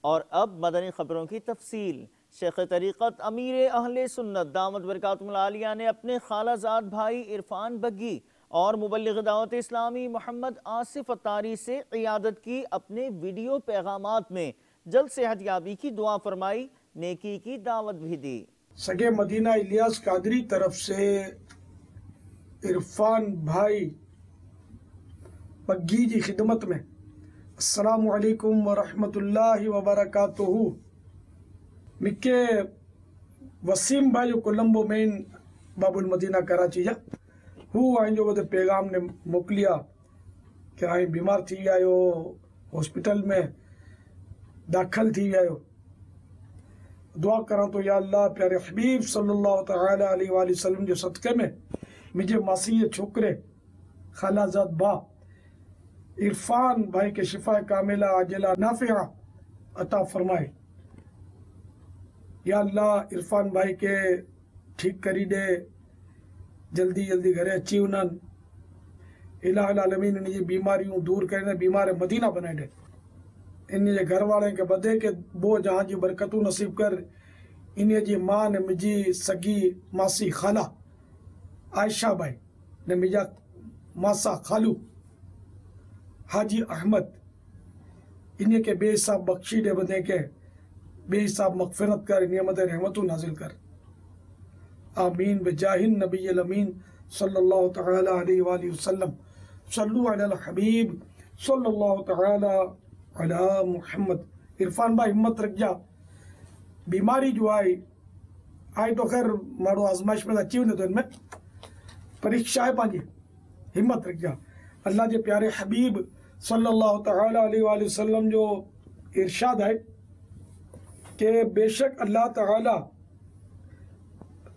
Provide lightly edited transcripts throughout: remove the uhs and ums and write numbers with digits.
اور اب مدنی خبروں کی تفصیل۔ شیخ طریقت امیر اہل سنت دامت برکاتہم العالیہ نے اپنے خالہ زاد بھائی عرفان بگی اور مبلغ دعوت اسلامی محمد آصف اتاری سے عیادت کی۔ اپنے ویڈیو پیغامات میں جلد صحت یابی کی دعا فرمائی، نیکی کی دعوت بھی دی۔ سگے مدینہ الیاس قادری طرف سے عرفان بھائی بگی جی خدمت میں السلام علیکم ورحمت اللہ وبرکاتہ۔ مکے وسیم بھائی کولمبو مین باب المدینہ کراچی جا آئیں جو پیغام نے موکلیا کہ آئیں بیمار تھی آئیو، ہاسپٹل میں داخل تھی آئیو۔ دعا کران تو یا اللہ پیارے حبیب صلی اللہ تعالی علیہ وآلہ وسلم جو صدقے میں مجھے ماسی چھوکرے خالہ زاد با عرفان بھائی کے شفا کاملہ عاجلہ نافعہ عطا فرمائے۔ یا اللہ عرفان بھائی کے ٹھیک کری دے، جلدی جلدی گھرے اچھی انہن، الہ العالمین انہیں یہ بیماریوں دور کرنے، بیمار مدینہ بنائے دے، انہیں یہ گھر والے کے بدے کے بو جہاں جی برکتوں نصیب کر، انہیں جی ماں نے مجھے سگی ماسی خالہ عائشہ بھائی نے مجھے ماسا خالو حاجی احمد انہیں کے بے حساب بخشی دے، بدے کے بے حساب مغفرت کر، نعمت رحمتوں نازل کر، آمین بجاہ النبی الامین صلی اللہ تعالی علیہ وآلہ وسلم۔ صلو علی الحبیب صلی اللہ تعالی علی محمد۔ عرفان بھائی ہمت رکھ جا، بیماری جو آئی تو خیر مارو آزمائش میں اچھی ہونے تو ان میں پریکشا ہے پانچی، ہمت رکھ جا۔ اللہ جے پیارے حبیب صلی اللہ تعالی علیہ وآلہ وسلم جو ارشاد ہے کہ بے شک اللہ تعالی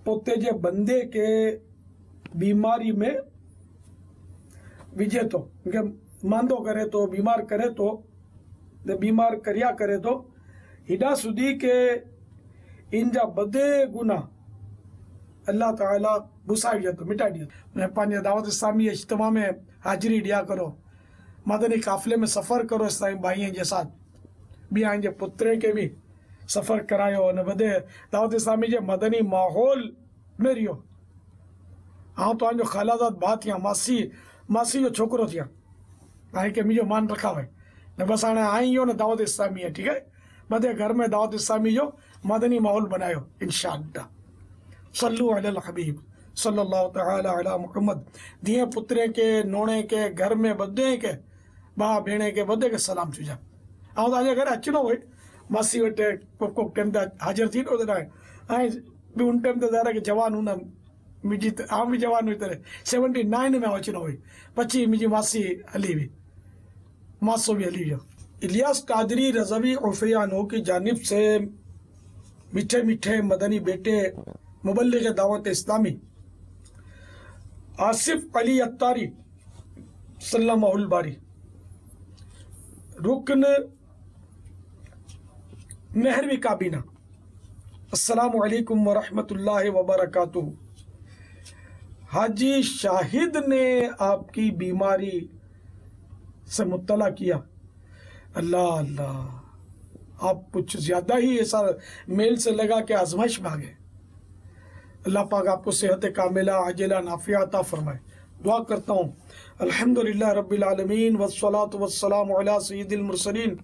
پوتے جے بندے کے بیماری میں وجے تو ماندو کرے تو بیمار کرے تو بیمار کریا کرے تو ہڈا سدی کے ان جا بدے گناہ اللہ تعالیٰ بسائی جاتا مٹا دیا۔ میں پانچ دعوت اسلامی اجتماع میں حاضری دیا کرو، مدنی قافلے میں سفر کرو، اسلامی بھائیوں کے ساتھ بھی آئیں جے پترے کے بھی سفر کرائیو نے بدے دعوت اسلامی جے مدنی ماحول میں رہیو۔ ہاں تو آن جو خالہ زاد بات یا ماسی جو چھوکرو تھیا آئیں کہ مجھے مان رکھا ہوئے نے بس آنے آئیں یو نے دعوت اسلامی ہے، ٹھیک ہے بدے گھر میں دعوت اسلامی جو مدنی ماحول بنائیو انشاءاللہ۔ صلو علی الحبیب صلی اللہ تعالی علی محمد۔ دیئے پترے کے نونے کے گھر میں بدے کے باہ بھینے کے بدے کے سلام چو جا۔ آؤں تو آجے گھر اچھنو ہوئے ماسی وٹے کو ٹیم دا حاضر تھی نو دنائے آئیں بھی ان ٹیم دا دارا کہ جوان ہونا مجھے آم بھی جوان ہوئی ترے 79 میں اچھنو ہوئی پچھی مجھے ماسی علی بھی ماسو بھی علی جو۔ الیاس قادری رضوی عفیانو کی جانب سے میٹھے میٹھے مدنی بیٹے مبلغ دعوت اسلامی آصف علی اتاری سلمہ الباری، رکن مہروی کابینہ، السلام علیکم ورحمت اللہ وبرکاتہ۔ حاجی شاہد نے آپ کی بیماری سے مطلع کیا، اللہ اللہ آپ کچھ زیادہ ہی ایسا میل سے لگا کہ آزمائش میں آگئے۔ اللہ پاک آپ کو صحت کاملہ عاجلہ نافعہ عطا فرمائے۔ دعا کرتا ہوں الحمدللہ رب العالمین والصلاة والسلام علی سید المرسلین۔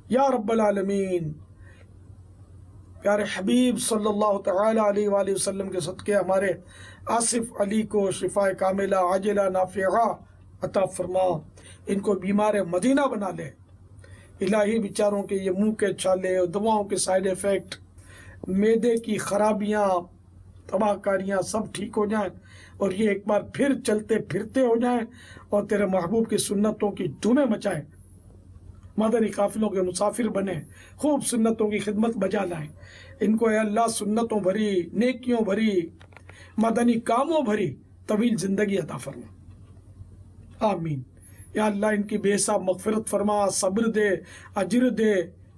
یا رب العالمین پیارے حبیب صلی اللہ تعالی علیہ وآلہ وسلم کے صدقے ہمارے آصف علی کو شفا کاملہ عاجلہ نافعہ عطا فرما، ان کو بیمار مدینہ بنا لے۔ الہی بیچاروں کے یہ منہ کے چھالے، دواؤں کے سائیڈ ایفیکٹ، معدے کی خرابیاں، تباہ کاریاں سب ٹھیک ہو جائیں اور یہ ایک بار پھر چلتے پھرتے ہو جائیں اور تیرے محبوب کی سنتوں کی دھومیں مچائیں، مدنی قافلوں کے مسافر بنیں، خوب سنتوں کی خدمت بجا لائیں۔ ان کو اے اللہ سنتوں بھری، نیکیوں بھری، مدنی کاموں بھری طویل زندگی عطا فرما، آمین۔ یا اللہ ان کی بے حساب مغفرت فرما، صبر دے، اجر دے،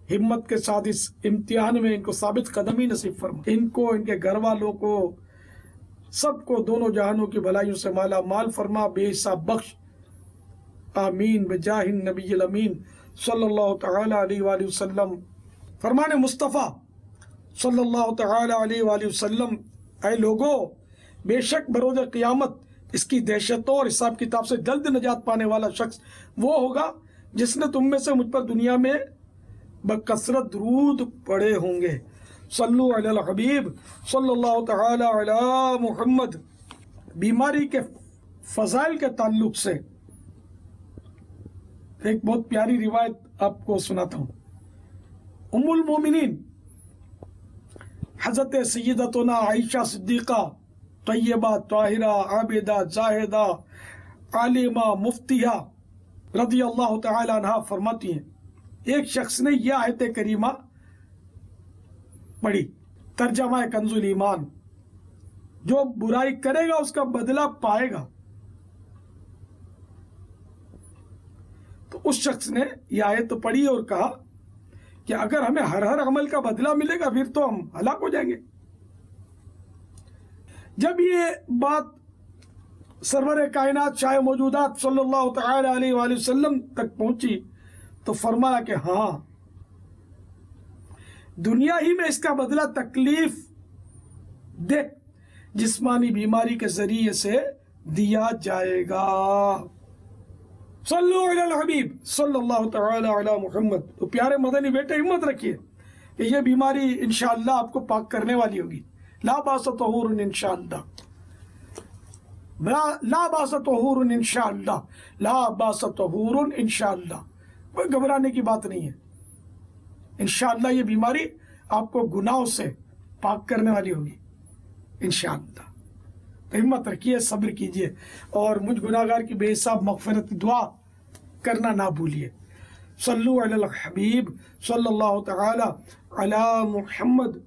ہمت کے ساتھ اس امتحان میں ان کو ثابت قدمی نصیب فرما، ان کو، ان کے گھر والوں کو، سب کو دونوں جہانوں کی بھلائیوں سے مالا مال فرما، بے حساب بخش، آمین بجاہ النبی الامین صلی اللہ تعالی علیہ وآلہ وسلم، فرمان مصطفیٰ صلی اللہ تعالی علیہ وآلہ وسلم، اے لوگو، بے شک بروز قیامت اس کی دہشتوں اور حساب کتاب سے جلد نجات پانے والا شخص وہ ہوگا جس نے تم میں سے مجھ پر دنیا میں بکثرت درود پڑھے ہوں گے۔ صلو علی الحبیب صلی اللہ تعالی علی محمد۔ بیماری کے فضائل کے تعلق سے ایک بہت پیاری روایت آپ کو سناتا ہوں۔ ام المومنین حضرت سیدتنا عائشہ صدیقہ طیبہ طاہرہ عابدہ زاہدہ عالمہ مفتیہ رضی اللہ تعالی عنہ فرماتی ہیں، ایک شخص نے یہ آیت کریمہ پڑھی، ترجمہ کنز الایمان، جو برائی کرے گا اس کا بدلہ پائے گا۔ تو اس شخص نے یہ آیت پڑھی اور کہا کہ اگر ہمیں ہر عمل کا بدلہ ملے گا پھر تو ہم ہلاک ہو جائیں گے۔ جب یہ بات سرور کائنات شاہ موجودات صلی اللہ تعالی علیہ وآلہ وسلم تک پہنچی تو فرمایا کہ ہاں، دنیا ہی میں اس کا بدلہ تکلیف دہ جسمانی بیماری کے ذریعے سے دیا جائے گا۔ صلو علی الحبیب صلی اللہ تعالی علی محمد۔ تو پیارے مدنی بیٹے، ہمت رکھیے کہ یہ بیماری انشاءاللہ آپ کو پاک کرنے والی ہوگی۔ لا باس طہور انشاءاللہ، لا باس طہور انشاءاللہ، لا باس طہور انشاءاللہ۔ کوئی گھبرانے کی بات نہیں ہے، انشاءاللہ یہ بیماری آپ کو گناہوں سے پاک کرنے والی ہوگی انشاءاللہ۔ تو ہمت رکھیے، صبر کیجیے اور مجھ گناہگار کی بے حساب مغفرت کی دعا کرنا نہ بھولیے۔ صلو علی الحبیب صلی اللہ تعالی علی محمد۔